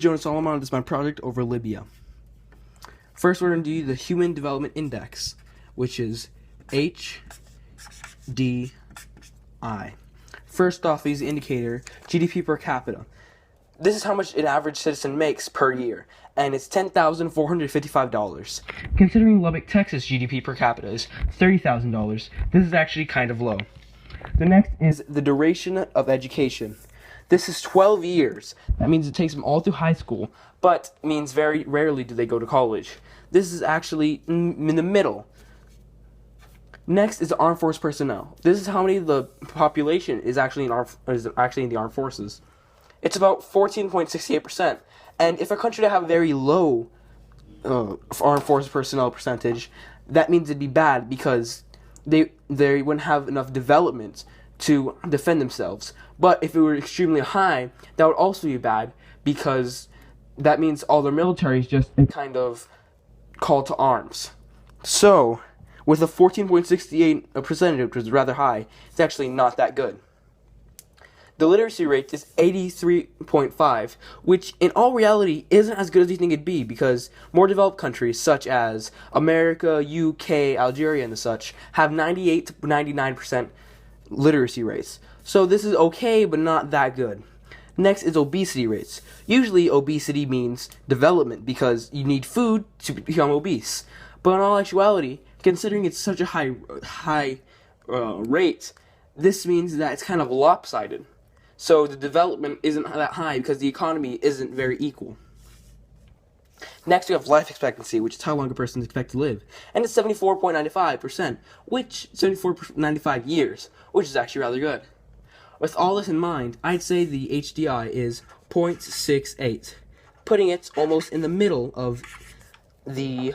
Jonas Aleman. This is my project over Libya. First, we're going to do the Human Development Index, which is HDI. First off is the indicator GDP per capita. This is how much an average citizen makes per year, and it's $10,455. Considering Lubbock, Texas GDP per capita is $30,000, this is actually kind of low. The next is the duration of education. This is 12 years. That means it takes them all through high school, but means very rarely do they go to college. This is actually in the middle. Next is the armed force personnel. This is how many of the population is actually in the armed forces. It's about 14.68%. And if a country to have a very low armed forces personnel percentage, that means it'd be bad because they wouldn't have enough development to defend themselves. But if it were extremely high, that would also be bad because that means all their military is just a kind of call to arms. So, with a 14.68%, which is rather high, it's actually not that good. The literacy rate is 83.5, which in all reality isn't as good as you think it'd be because more developed countries such as America, UK, Algeria, and such have 98 to 99% literacy rates. So this is okay, but not that good. Next is obesity rates. Usually obesity means development because you need food to become obese. But in all actuality, considering it's such a high rate, this means that it's kind of lopsided. So the development isn't that high because the economy isn't very equal. Next, we have life expectancy, which is how long a person is expected to live. And it's 74.95%, which 74.95 years, which is actually rather good. With all this in mind, I'd say the HDI is 0.68, putting it almost in the middle of the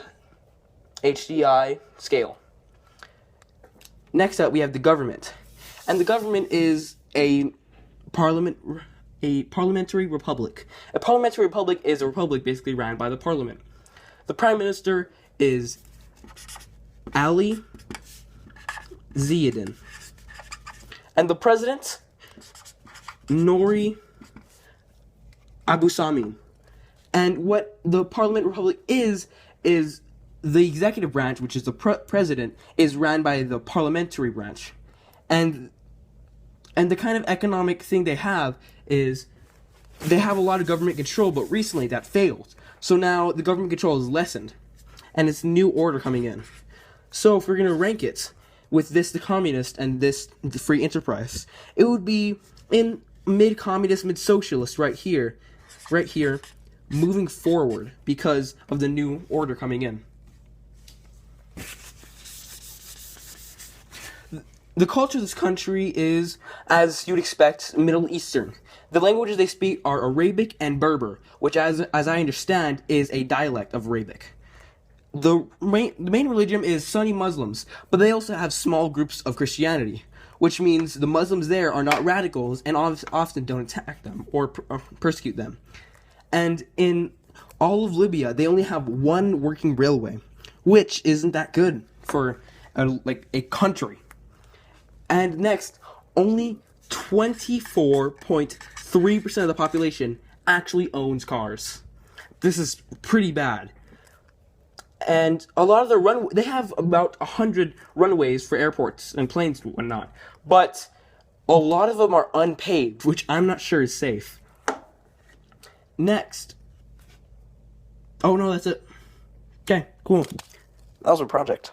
HDI scale. Next up, we have the government. And the government is a parliamentary republic. A parliamentary republic is a republic basically ran by the parliament. The prime minister is Ali Ziyadin. And the president, Nori Abu Samin. And what the parliament republic is the executive branch, which is the president, is ran by the parliamentary branch. And the kind of economic thing they have is they have a lot of government control, but recently that failed. So now the government control is lessened, and it's new order coming in. So if we're going to rank it with this, the communist, and this, the free enterprise, it would be in mid-communist, mid-socialist right here, moving forward because of the new order coming in. The culture of this country is, as you'd expect, Middle Eastern. The languages they speak are Arabic and Berber, which, as I understand, is a dialect of Arabic. The main religion is Sunni Muslims, but they also have small groups of Christianity, which means the Muslims there are not radicals and often don't attack them or persecute them. And in all of Libya, they only have one working railway, which isn't that good for a country. And next, only 24.3% of the population actually owns cars. This is pretty bad. And a lot of the they have about 100 runways for airports and planes and whatnot. But a lot of them are unpaved, which I'm not sure is safe. Next. Oh no, that's it. Okay, cool. That was a project.